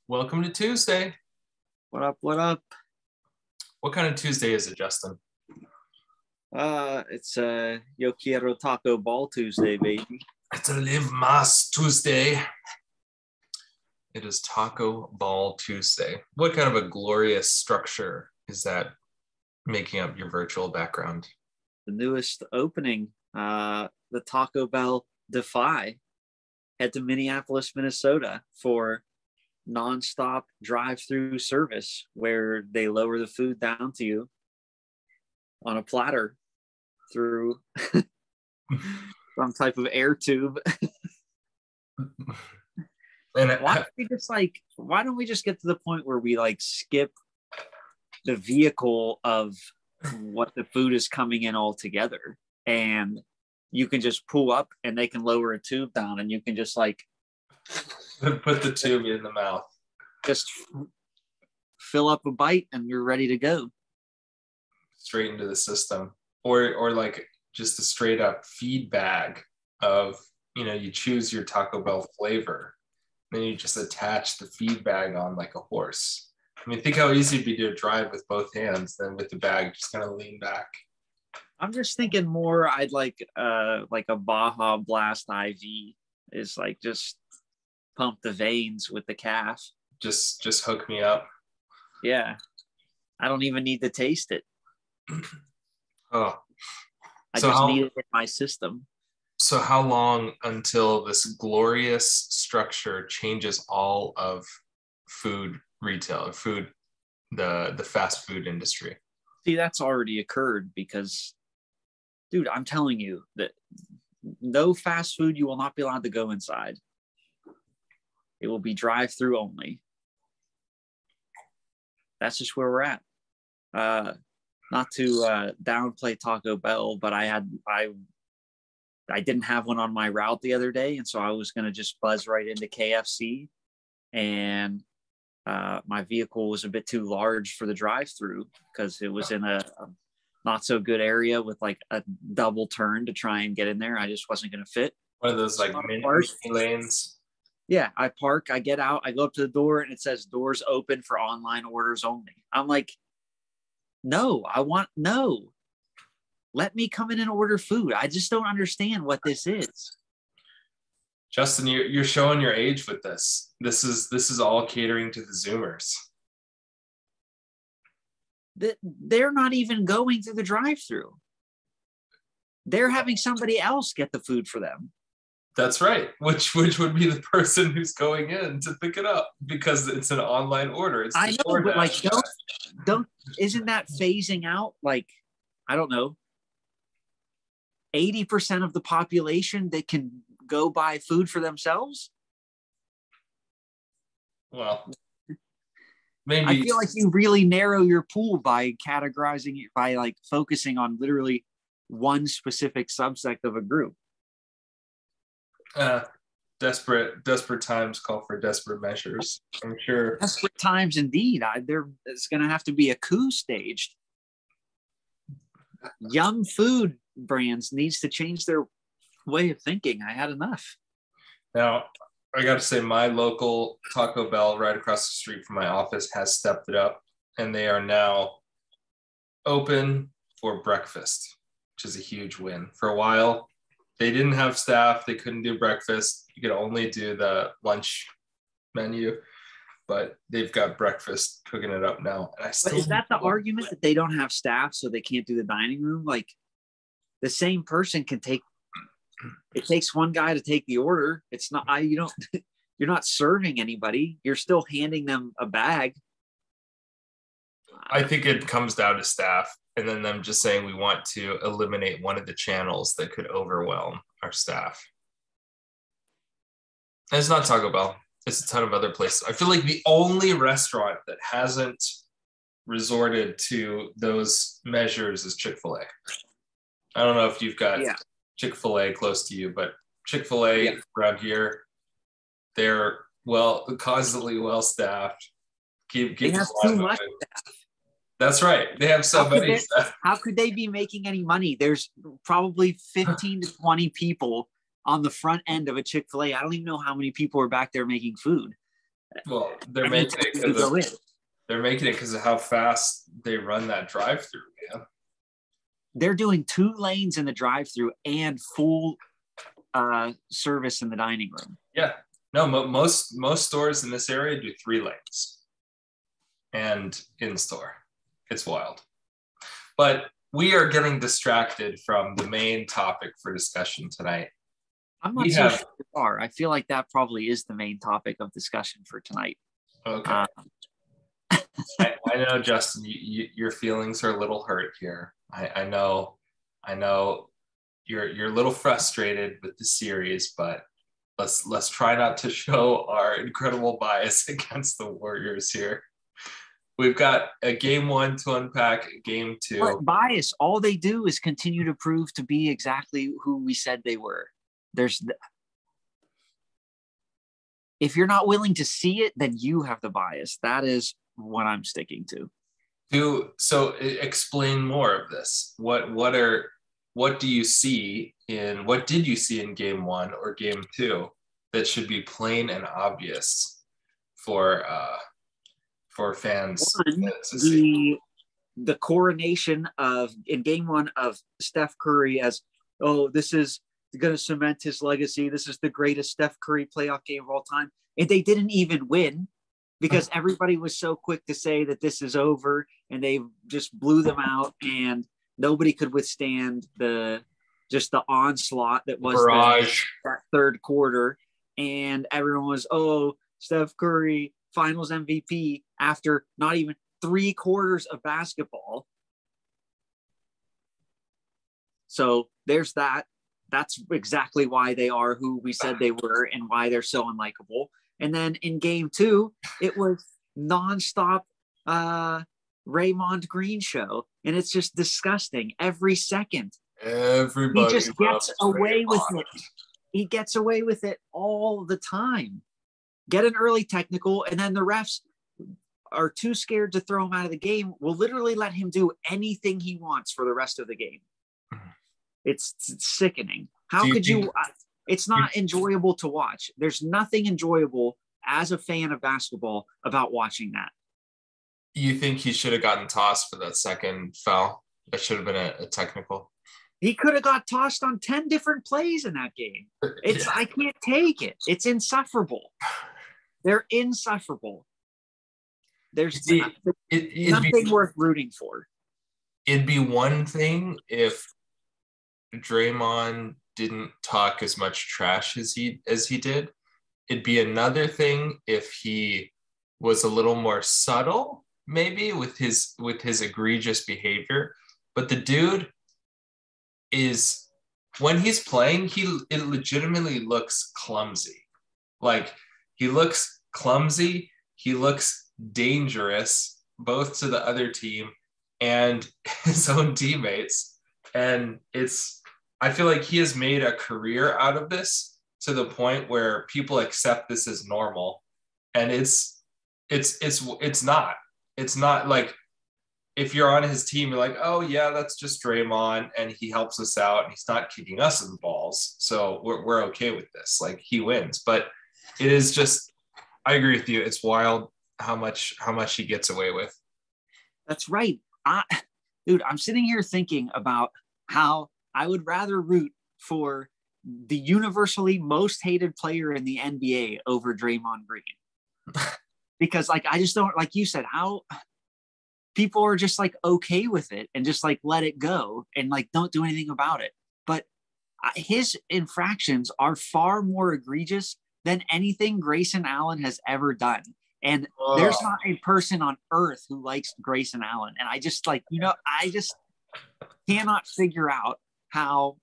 Welcome to Tuesday. What up? What up? What kind of Tuesday is it, Justin? It's Yo Quiero Taco Ball Tuesday, baby. It's a Live Mas Tuesday. It is Taco Ball Tuesday. What kind of a glorious structure is that making up your virtual background? The newest opening, the Taco Bell DEFY. Head to Minneapolis, Minnesota for nonstop drive-through service where they lower the food down to you on a platter through some type of air tube. And why don't we just get to the point where we skip the vehicle of what the food is coming in altogether, and you can just pull up and they can lower a tube down and you can just put the tube in the mouth, just fill up a bite and you're ready to go straight into the system, or like just a straight up feed bag of, you choose your Taco Bell flavor, then you just attach the feed bag on like a horse. I mean, think how easy it'd be to drive with both hands, then with the bag just kind of lean back. I'm just thinking more I'd like a Baja Blast IV is just pump the veins with the calf. Just hook me up. Yeah. I don't even need to taste it. Oh. I just need it in my system. So how long until this glorious structure changes all of food retail, the fast food industry? See, that's already occurred because, dude, I'm telling you that no fast food, you will not be allowed to go inside. It will be drive-through only. That's just where we're at. Not to downplay Taco Bell, but I didn't have one on my route the other day, and so I was going to just buzz right into KFC, and my vehicle was a bit too large for the drive-through because it was in a not so good area with a double turn to try and get in there. I just wasn't going to fit. One of those mini lanes. Yeah, I park, I get out, I go up to the door, and it says doors open for online orders only. I'm like, no. Let me come in and order food. I just don't understand what this is. Justin, you're showing your age with this. This is all catering to the Zoomers. They're not even going through the drive-through. They're having somebody else get the food for them. That's right. Which would be the person who's going in to pick it up because it's an online order. I know, but don't isn't that phasing out? I don't know, 80% of the population that can go buy food for themselves? Well, maybe. I feel like you really narrow your pool by categorizing it by focusing on literally one specific subsect of a group. Desperate times call for desperate measures. I'm sure. Desperate times indeed. It's going to have to be a coup staged. Young food brands needs to change their way of thinking. I had enough. Now, I got to say, my local Taco Bell right across the street from my office has stepped it up, and they are now open for breakfast, which is a huge win. For a while, they didn't have staff. They couldn't do breakfast. You could only do the lunch menu, but they've got breakfast cooking it up now. And but is that the argument that they don't have staff so they can't do the dining room? The same person can take, it takes one guy to take the order. It's not, you're not serving anybody. You're still handing them a bag. I think it comes down to staff, and then them just saying we want to eliminate one of the channels that could overwhelm our staff. And it's not Taco Bell. It's a ton of other places. I feel like the only restaurant that hasn't resorted to those measures is Chick-fil-A. I don't know if you've got Chick-fil-A close to you, but Chick-fil-A around here, they're constantly well-staffed. They have too much staff. That's right. They have so many staff. How could they be making any money? There's probably 15 to 20 people on the front end of a Chick-fil-A. I don't even know how many people are back there making food. Well, they're making it because of how fast they run that drive-through, man. They're doing 2 lanes in the drive-through and full service in the dining room. Yeah. No, most stores in this area do 3 lanes and in-store. It's wild. But we are getting distracted from the main topic for discussion tonight. I'm not so sure you are. I feel like that probably is the main topic of discussion for tonight. Okay. I know, Justin, your feelings are a little hurt here. I know you're a little frustrated with the series, but let's try not to show our incredible bias against the Warriors here. We've got a game 1 to unpack, game 2. But bias, all they do is continue to prove to be exactly who we said they were. If you're not willing to see it, then you have the bias. That is what I'm sticking to. So explain more of this. What did you see in game 1 or game 2 that should be plain and obvious for fans to see? The coronation in game 1 of Steph Curry as, this is going to cement his legacy. This is the greatest Steph Curry playoff game of all time. And they didn't even win because everybody was so quick to say that this is over, and they just blew them out, and nobody could withstand the onslaught that was that third quarter. And everyone was, Steph Curry, finals MVP after not even 3 quarters of basketball. So there's that. That's exactly why they are who we said they were and why they're so unlikable. And then in game 2, it was nonstop Raymond Green show. And it's just disgusting every second. Everybody he just gets away with it. He gets away with it all the time. Get an early technical, and then the refs are too scared to throw him out of the game. Will literally let him do anything he wants for the rest of the game. It's sickening. How could you? It's not enjoyable to watch. There's nothing enjoyable as a fan of basketball about watching that. You think he should have gotten tossed for that second foul? That should have been a technical. He could have got tossed on 10 different plays in that game. I can't take it. It's insufferable. They're insufferable. There's nothing worth rooting for. It'd be one thing if Draymond didn't talk as much trash as he did. It'd be another thing if he was a little more subtle, maybe with his egregious behavior. But the dude is, when he's playing, it legitimately looks clumsy. Like, he looks clumsy. He looks dangerous, both to the other team and his own teammates. And I feel like he has made a career out of this to the point where people accept this as normal. And it's not like, if you're on his team, you're like, oh yeah, that's just Draymond and he helps us out and he's not kicking us in the balls. So we're okay with this. Like, he wins. But it is just, I agree with you. It's wild how much he gets away with. That's right. Dude, I'm sitting here thinking about how I would rather root for the universally most hated player in the NBA over Draymond Green. Because, like, I just don't, like you said, how people are just like okay with it and just like let it go and like don't do anything about it. But his infractions are far more egregious than anything Grayson Allen has ever done. And there's not a person on earth who likes Grayson Allen. And I just like, I just cannot figure out how.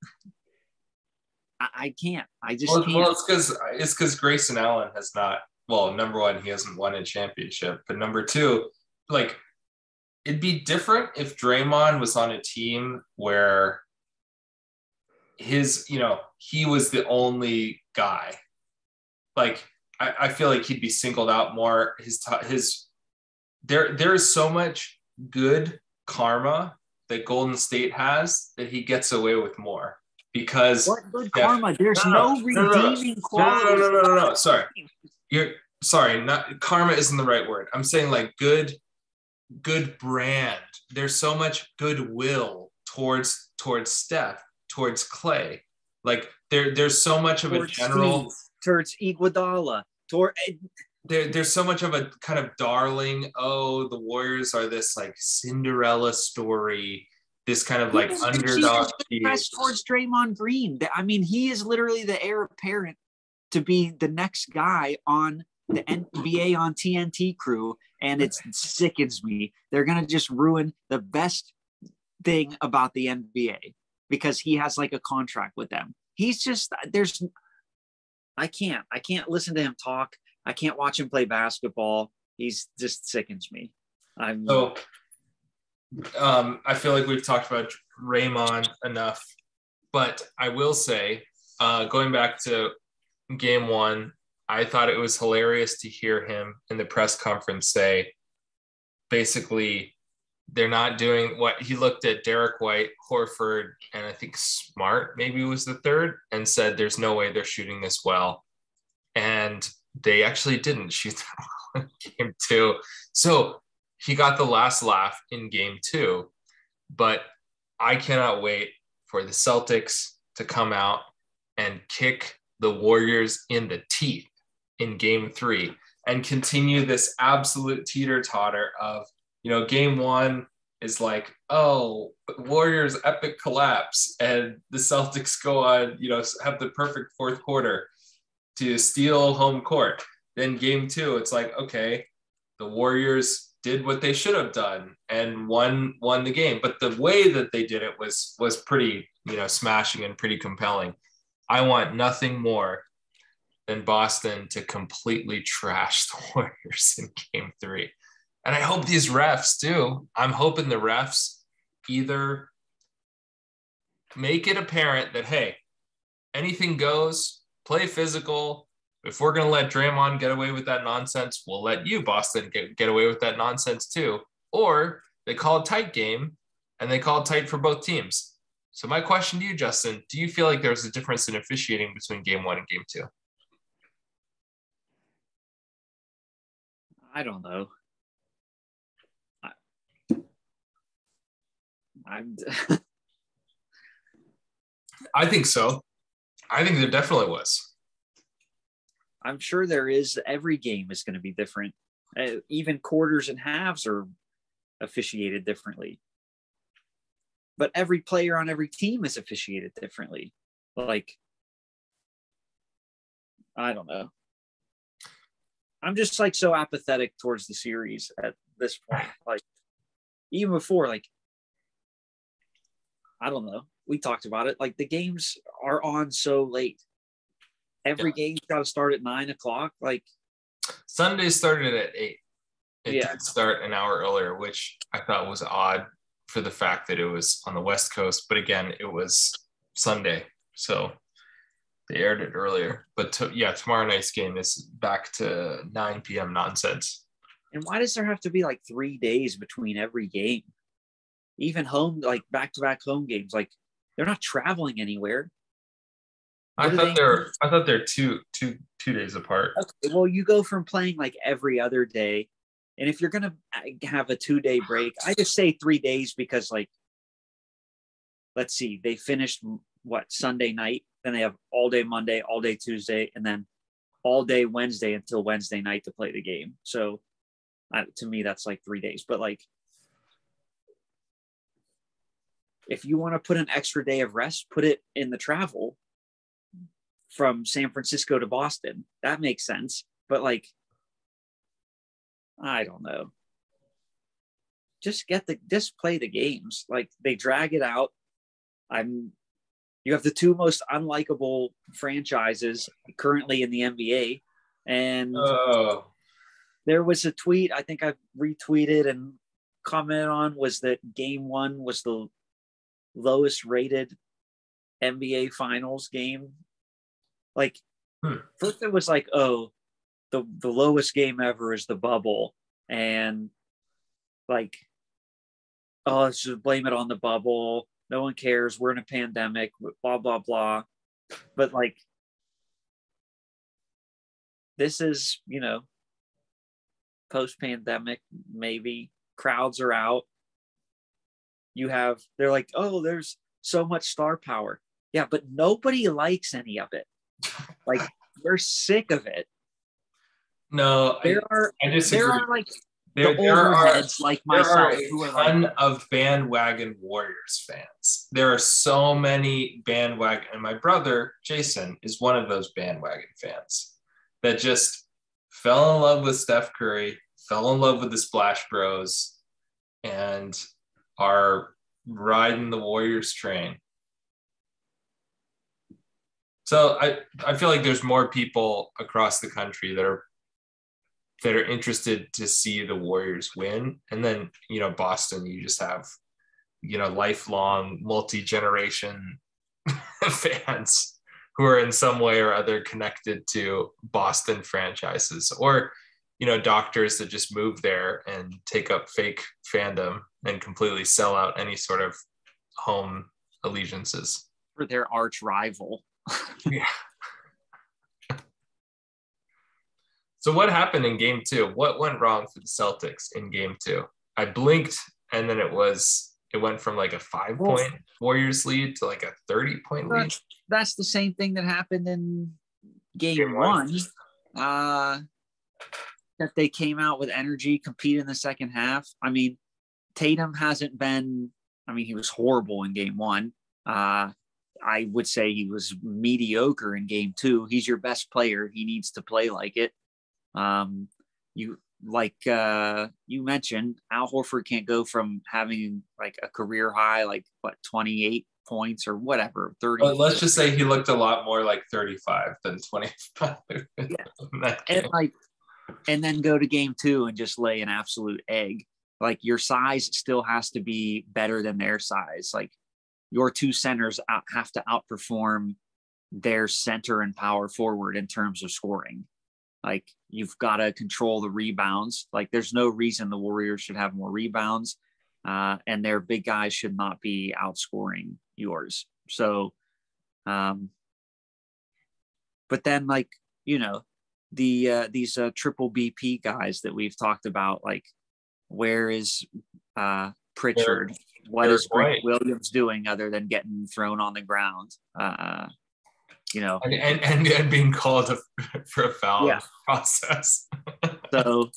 I can't. I just can't. Well, it's because Grayson Allen has not. Well, number one, he hasn't won a championship. But number two, like, it'd be different if Draymond was on a team where he was the only guy. Like, I feel like he'd be singled out more. There is so much good karma that Golden State has that he gets away with more. Because what good karma? There's no redeeming quality. No. Sorry. sorry, not karma isn't the right word. I'm saying like good brand. There's so much goodwill towards Steph, towards Clay. Like there's so much of a Towards general Steve, towards Iguodala, toward there's so much of a kind of darling, oh, the Warriors are this like Cinderella story, this kind of like underdog press towards Draymond Green. I mean, he is literally the heir apparent to be the next guy on the NBA on TNT crew, and it sickens me. They're gonna just ruin the best thing about the NBA because he has like a contract with them. He's just I can't listen to him talk. I can't watch him play basketball. He's just sickens me. I feel like we've talked about Raymond enough, but I will say, going back to game one, I thought it was hilarious to hear him in the press conference say, basically, they're not doing what he looked at Derek White, Horford, and I think Smart maybe was the third, and said, there's no way they're shooting this well. And they actually didn't shoot that well in game two. So he got the last laugh in game two, but I cannot wait for the Celtics to come out and kick the Warriors in the teeth in game three and continue this absolute teeter-totter of, game one is like, oh, Warriors epic collapse, and the Celtics go on, have the perfect fourth quarter to steal home court. Then game two, it's like, okay, the Warriors did what they should have done and won the game. But the way that they did it was pretty, smashing and pretty compelling. I want nothing more than Boston to completely trash the Warriors in game three. And I hope these refs do. I'm hoping the refs either make it apparent that, hey, anything goes, play physical. If we're going to let Draymond get away with that nonsense, we'll let you, Boston, get away with that nonsense too. Or they call a tight game, and they call it tight for both teams. So my question to you, Justin, do you feel like there's a difference in officiating between game one and game two? I don't know. I think so. I think there definitely was. I'm sure there is. Every game is going to be different. Even quarters and halves are officiated differently. But every player on every team is officiated differently. Like, I don't know. I'm just like so apathetic towards the series at this point. Like, even before, like, I don't know. We talked about it. Like, the games are on so late. Every game's got to start at 9:00. Like, Sunday started at 8. It did start an hour earlier, which I thought was odd for the fact that it was on the West Coast. But again, it was Sunday, so they aired it earlier. But tomorrow night's game is back to 9 p.m. nonsense. And why does there have to be like 3 days between every game? Even home, like back-to-back home games, like they're not traveling anywhere. I thought they're two days apart. Okay, well, you go from playing like every other day, and if you're gonna have a 2-day break, I just say 3 days because, like, let's see, they finished Sunday night, then they have all day Monday, all day Tuesday, and then all day Wednesday until Wednesday night to play the game. So, to me, that's like 3 days. But like, if you want to put an extra day of rest, put it in the travel from San Francisco to Boston. That makes sense. But like, I don't know. Just play the games. Like, they drag it out. You have the two most unlikable franchises currently in the NBA. And there was a tweet I think I retweeted and commented on, was that game one was the lowest rated NBA finals game. Like, first it was like, oh, the lowest game ever is the bubble. And like, oh, let's just blame it on the bubble. No one cares. We're in a pandemic, blah, blah, blah. But like, this is, post-pandemic, maybe crowds are out. They're like, oh, there's so much star power. Yeah, but nobody likes any of it. Like, we're sick of it. No, I disagree. There are like the older heads like myself who are like, ton of bandwagon Warriors fans. There are so many bandwagon, and my brother Jason is one of those bandwagon fans that just fell in love with Steph Curry, fell in love with the Splash Bros, and are riding the Warriors train. So I feel like there's more people across the country that are interested to see the Warriors win. And then, Boston, you just have, lifelong multi-generation fans who are in some way or other connected to Boston franchises, or, doctors that just move there and take up fake fandom and completely sell out any sort of home allegiances. For their arch rival. Yeah. So what happened in game 2? What went wrong for the Celtics in game 2? I blinked, and then it went from like a 5-point Warriors lead to like a 30-point lead. That's the same thing that happened in game 1. That they came out with energy, competed in the second half. I mean, Tatum hasn't been, he was horrible in game 1. I would say he was mediocre in game 2. He's your best player. He needs to play like it. You mentioned, Al Horford can't go from having like a career high, 28 points or whatever, 30. Well, let's just say he looked a lot more like 35 than 25. Yeah. And then go to game 2 and just lay an absolute egg. Like, your size still has to be better than their size. Like, your two centers have to outperform their center and power forward in terms of scoring. Like, you've got to control the rebounds. Like, there's no reason the Warriors should have more rebounds, and their big guys should not be outscoring yours. So, but then, these triple BP guys that we've talked about, like, where is Pritchard? What is Grant Williams doing other than getting thrown on the ground? And being called for a foul in the process. So,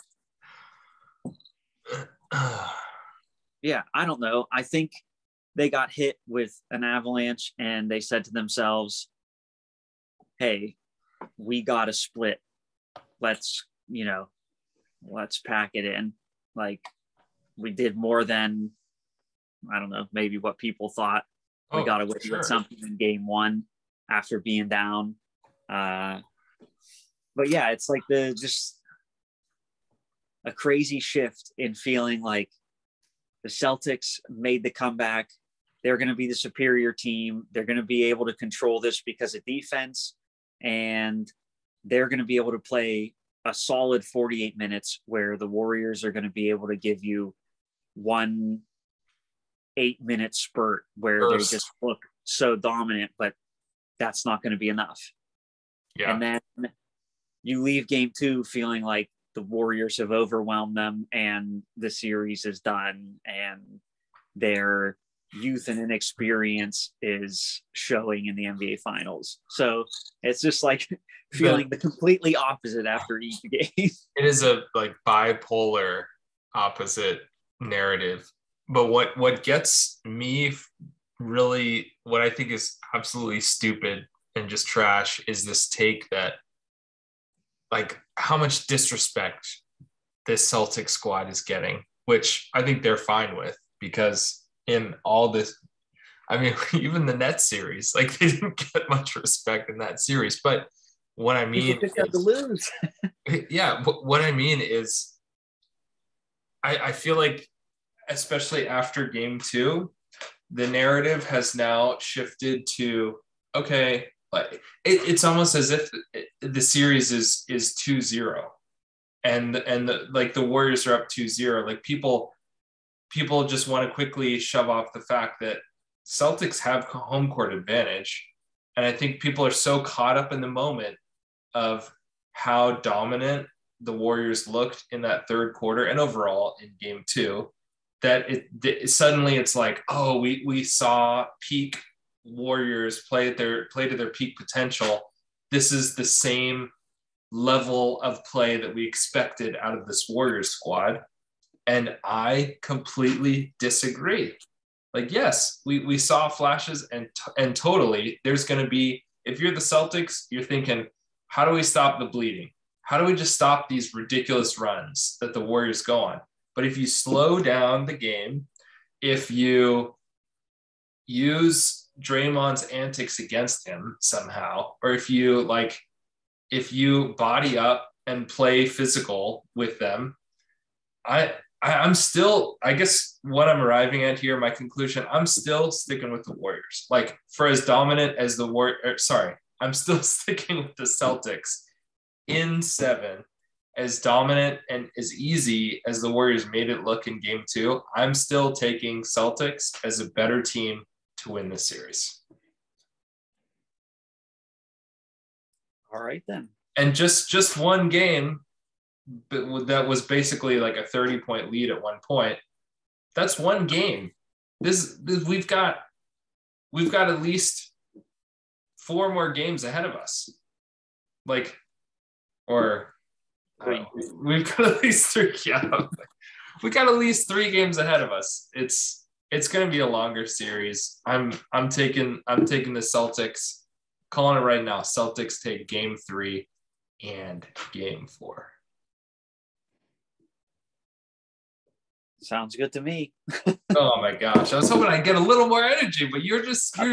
yeah, I don't know. I think they got hit with an avalanche and they said to themselves, hey, we got to split. Let's pack it in. Like, we did more than, I don't know, maybe what people thought. We got away with something in game 1 after being down. But yeah, it's like just a crazy shift in feeling like the Celtics made the comeback. They're going to be the superior team. They're going to be able to control this because of defense, and they're going to be able to play a solid 48 minutes where the Warriors are going to be able to give you 1 8-minute spurt where they just look so dominant, but that's not going to be enough. Yeah. And then you leave game 2 feeling like the Warriors have overwhelmed them and the series is done, and their youth and inexperience is showing in the NBA finals. So it's just like feeling the completely opposite after each game. It is a bipolar opposite narrative. But what gets me really, what I think is absolutely stupid and just trash, is this take that, how much disrespect this Celtic squad is getting, which I think they're fine with, because in all this, even the Nets series, they didn't get much respect in that series. But what I mean is, to lose. Yeah, what I mean is, I feel like, especially after game 2, the narrative has now shifted to, okay, it's almost as if the series is 2-0, and the Warriors are up 2-0. People just want to quickly shove off the fact that Celtics have home court advantage. And I think people are so caught up in the moment of how dominant the Warriors looked in that third quarter and overall in game 2, that suddenly it's like, oh, we saw peak Warriors play to their peak potential. This is the same level of play that we expected out of this Warriors squad. And I completely disagree. Like, yes, we saw flashes, and totally there's going to be, if you're the Celtics, you're thinking, how do we stop the bleeding? How do we just stop these ridiculous runs that the Warriors go on? But if you slow down the game, if you use Draymond's antics against him somehow, or if you body up and play physical with them, I'm still, I guess what I'm arriving at here, my conclusion, I'm still sticking with the Warriors. Like, for as dominant as I'm still sticking with the Celtics in 7. As dominant and as easy as the Warriors made it look in game 2, I'm still taking Celtics as a better team to win this series. All right, then. And just one game, but that was basically like a 30-point lead at one point. That's one game. This we've got at least 4 more games ahead of us. Like, or we've got at least 3. Yeah, we got at least 3 games ahead of us. It's going to be a longer series. I'm taking the Celtics. Calling it right now. Celtics take game 3 and game 4. Sounds good to me. Oh my gosh. I was hoping I'd get a little more energy, but you're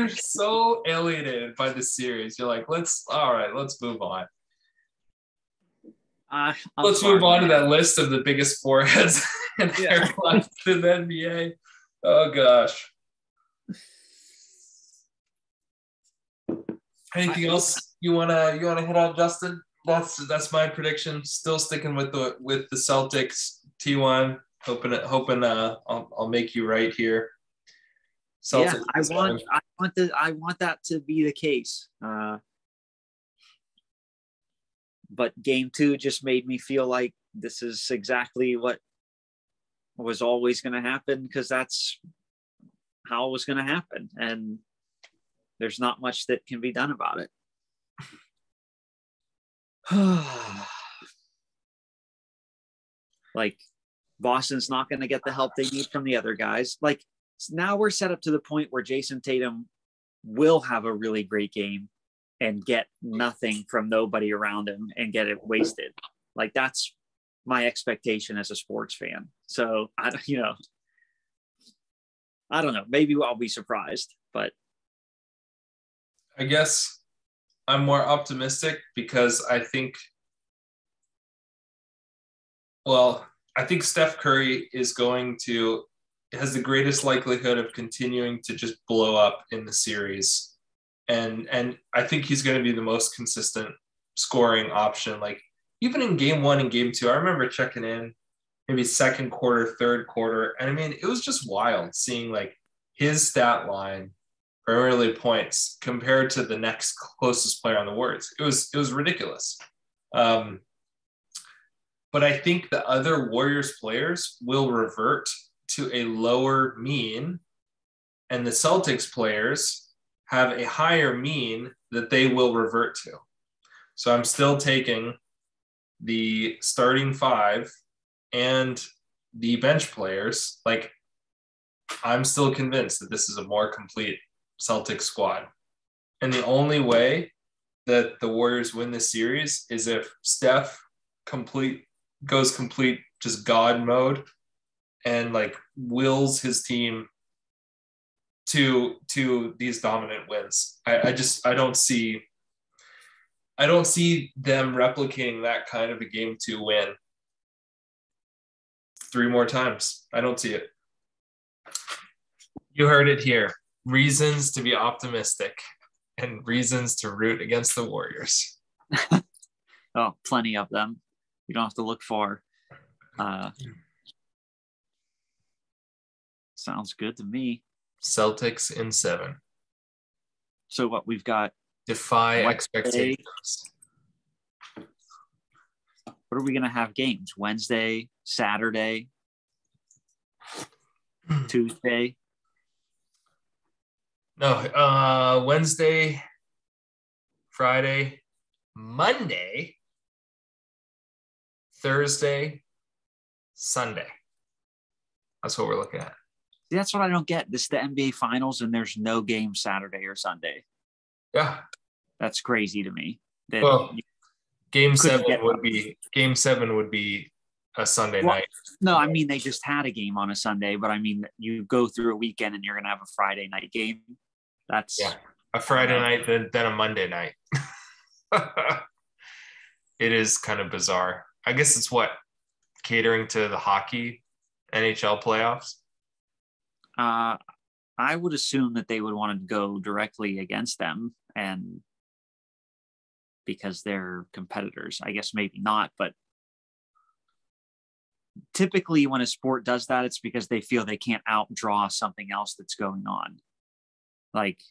so alienated by this series. You're like, let's move on. Let's move on to that list of the biggest foreheads and haircuts in the NBA. Oh gosh. Anything else you wanna hit on, Justin? That's my prediction. Still sticking with the Celtics. T1. Hoping I'll make you right here. Celtics, yeah, I want that to be the case. But game 2 just made me feel like this is exactly what was always going to happen, because that's how it was going to happen, and there's not much that can be done about it. Like, Boston's not going to get the help they need from the other guys. Like, now we're set up to the point where Jason Tatum will have a really great game and get nothing from nobody around him and get it wasted. Like, that's my expectation as a sports fan. So I don't know. Maybe I'll be surprised, but I guess I'm more optimistic because I think Steph Curry has the greatest likelihood of continuing to just blow up in the series. And I think he's going to be the most consistent scoring option. Like, even in game 1 and game 2, I remember checking in maybe second quarter, third quarter. And I mean, it was just wild seeing like his stat line, primarily points, compared to the next closest player on the Warriors. It was ridiculous. But I think the other Warriors players will revert to a lower mean, and the Celtics players have a higher mean that they will revert to. So I'm still taking the starting 5 and the bench players. Like, I'm still convinced that this is a more complete Celtics squad. And the only way that the Warriors win this series is if Steph goes complete just God mode and like wills his team to these dominant wins. I don't see them replicating that kind of a game 2 win 3 more times. I don't see it. You heard it here. Reasons to be optimistic and reasons to root against the Warriors. Oh, plenty of them. You don't have to look far. Sounds good to me. Celtics in 7. So what we've got? Defy expectations. What are we going to have games? Wednesday, Saturday, Tuesday? No, Wednesday, Friday, Monday, Thursday, Sunday. That's what we're looking at. That's what I don't get. This is the NBA Finals, and there's no game Saturday or Sunday. Yeah. That's crazy to me. Well, Game 7 would be a Sunday night. No, I mean, they just had a game on a Sunday, but I mean, you go through a weekend and you're going to have a Friday night game. That's a Friday night, then a Monday night. It is kind of bizarre. I guess it's catering to the hockey NHL playoffs. I would assume that they would want to go directly against them, and because they're competitors. I guess maybe not, but typically when a sport does that, it's because they feel they can't outdraw something else that's going on. Like,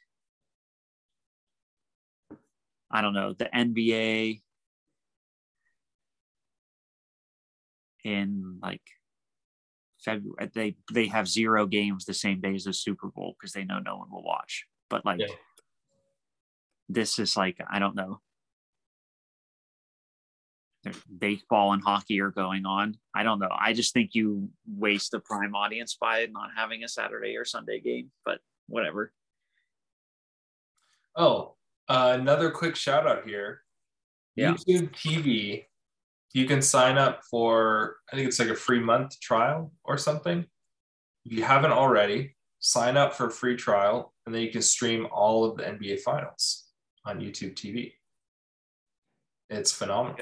I don't know, the NBA in like February, they have 0 games the same day as the Super Bowl because they know no one will watch. But like, this is like, I don't know. Baseball and hockey are going on. I don't know. I just think you waste the prime audience by not having a Saturday or Sunday game, but whatever. Oh, another quick shout out here. Yeah. YouTube TV, you can sign up for, I think it's like a free month trial or something. If you haven't already, sign up for a free trial, and then you can stream all of the NBA Finals on YouTube TV. It's phenomenal.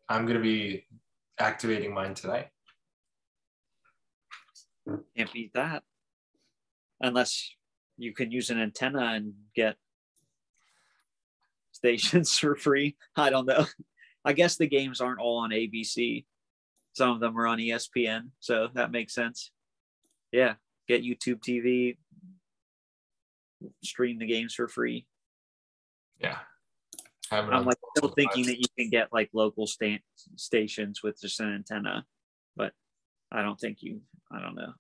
I'm going to be activating mine tonight. Can't beat that. Unless you can use an antenna and get stations for free. I don't know. I guess the games aren't all on ABC. Some of them are on ESPN, so that makes sense. Yeah, get YouTube TV, stream the games for free. Yeah. I'm like still thinking that you can get like local stations with just an antenna, but I don't know.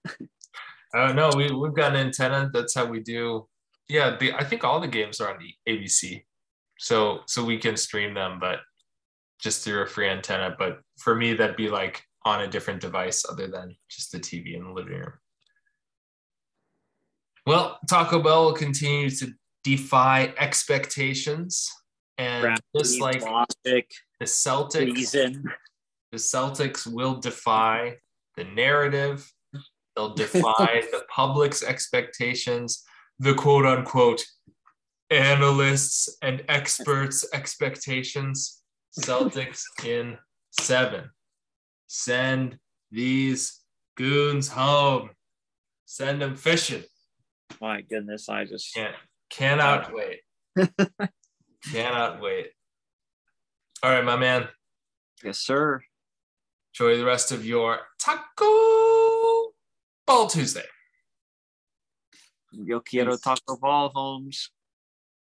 No, we've got an antenna. That's how we do. Yeah, I think all the games are on the ABC, so we can stream them, but just through a free antenna. But for me, that'd be like on a different device other than just the TV in the living room. Well, Taco Bell will continue to defy expectations. And just like the Celtics, the Celtics will defy the narrative. They'll defy the public's expectations, the quote unquote analysts and experts' expectations. Celtics in 7. Send these goons home. Send them fishing. My goodness, I just cannot wait. Cannot wait. All right, my man. Yes, sir. Enjoy the rest of your Taco Ball Tuesday. Yo quiero Taco Ball, Holmes.